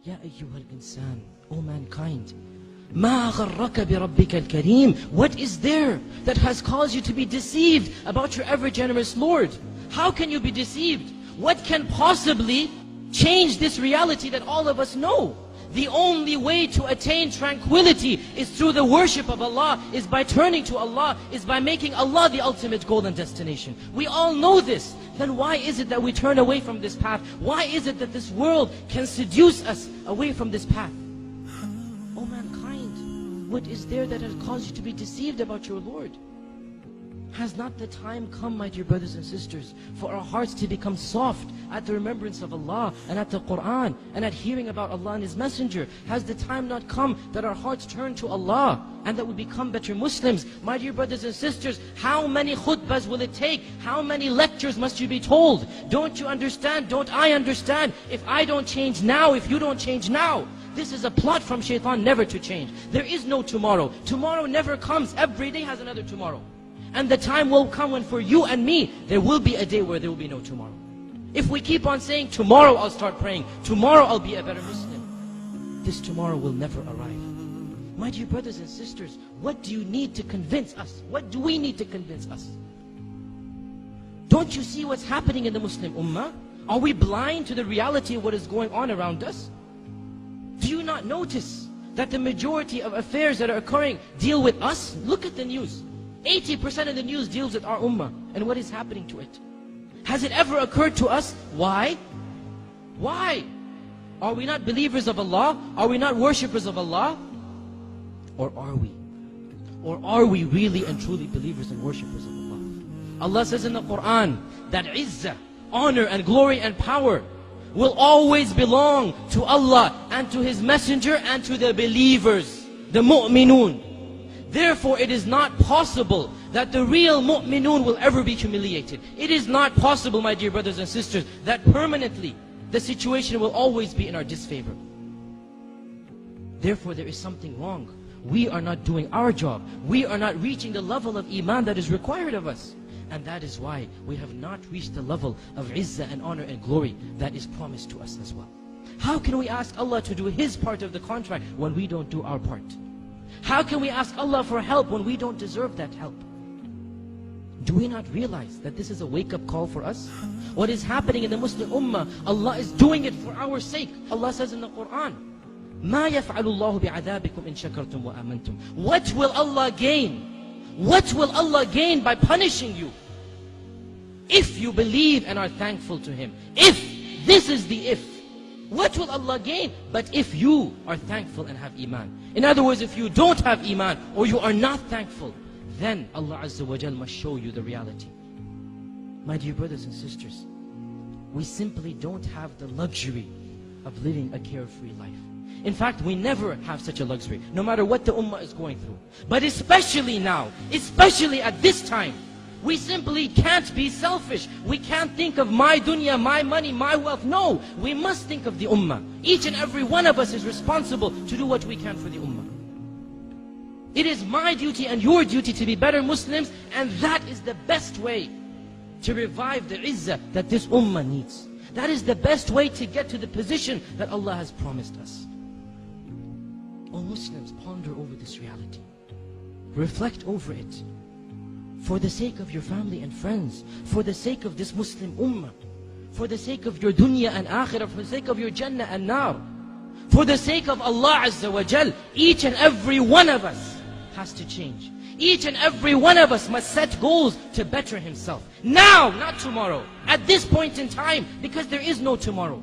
Ya ayyuhal insan, O mankind, ما غرك بربك الكريم. What is there that has caused you to be deceived about your ever-generous Lord? How can you be deceived? What can possibly change this reality that all of us know? The only way to attain tranquility is through the worship of Allah, is by turning to Allah, is by making Allah the ultimate goal and destination. We all know this. Then why is it that we turn away from this path? Why is it that this world can seduce us away from this path? Oh mankind, what is there that has caused you to be deceived about your Lord? Has not the time come, my dear brothers and sisters, for our hearts to become soft at the remembrance of Allah and at the Qur'an and at hearing about Allah and His Messenger? Has the time not come that our hearts turn to Allah and that we become better Muslims? My dear brothers and sisters, how many khutbahs will it take? How many lectures must you be told? Don't you understand? Don't I understand? If I don't change now, if you don't change now, this is a plot from shaitan never to change. There is no tomorrow. Tomorrow never comes. Every day has another tomorrow. And the time will come when for you and me, there will be a day where there will be no tomorrow. If we keep on saying, tomorrow I'll start praying, tomorrow I'll be a better Muslim, this tomorrow will never arrive. My dear brothers and sisters, what do you need to convince us? What do we need to convince us? Don't you see what's happening in the Muslim Ummah? Are we blind to the reality of what is going on around us? Do you not notice that the majority of affairs that are occurring deal with us? Look at the news. 80% of the news deals with our ummah and what is happening to it. Has it ever occurred to us? Why? Why? Are we not believers of Allah? Are we not worshippers of Allah? Or are we? Or are we really and truly believers and worshippers of Allah? Allah says in the Qur'an that izzah, honor and glory and power will always belong to Allah and to His Messenger and to the believers, the mu'minun. Therefore, it is not possible that the real mu'minun will ever be humiliated. It is not possible, my dear brothers and sisters, that permanently the situation will always be in our disfavor. Therefore, there is something wrong. We are not doing our job. We are not reaching the level of iman that is required of us. And that is why we have not reached the level of izzah and honor and glory that is promised to us as well. How can we ask Allah to do His part of the contract when we don't do our part? How can we ask Allah for help when we don't deserve that help? Do we not realize that this is a wake-up call for us? What is happening in the Muslim Ummah, Allah is doing it for our sake. Allah says in the Qur'an, مَا يَفْعَلُ اللَّهُ بِعَذَابِكُمْ إِن شَكَرْتُمْ وَآمَنْتُمْ. What will Allah gain? What will Allah gain by punishing you? If you believe and are thankful to Him. If, this is the if. What will Allah gain? But if you are thankful and have iman. In other words, if you don't have iman or you are not thankful, then Allah Azza wa Jal must show you the reality. My dear brothers and sisters, we simply don't have the luxury of living a carefree life. In fact, we never have such a luxury, no matter what the ummah is going through. But especially now, especially at this time, we simply can't be selfish. We can't think of my dunya, my money, my wealth. No, we must think of the ummah. Each and every one of us is responsible to do what we can for the ummah. It is my duty and your duty to be better Muslims, and that is the best way to revive the izzah that this ummah needs. That is the best way to get to the position that Allah has promised us. O Muslims, ponder over this reality. Reflect over it. For the sake of your family and friends, for the sake of this Muslim ummah, for the sake of your dunya and akhirah, for the sake of your jannah and nar, for the sake of Allah Azza wa Jal, each and every one of us has to change. Each and every one of us must set goals to better himself. Now, not tomorrow. At this point in time, because there is no tomorrow.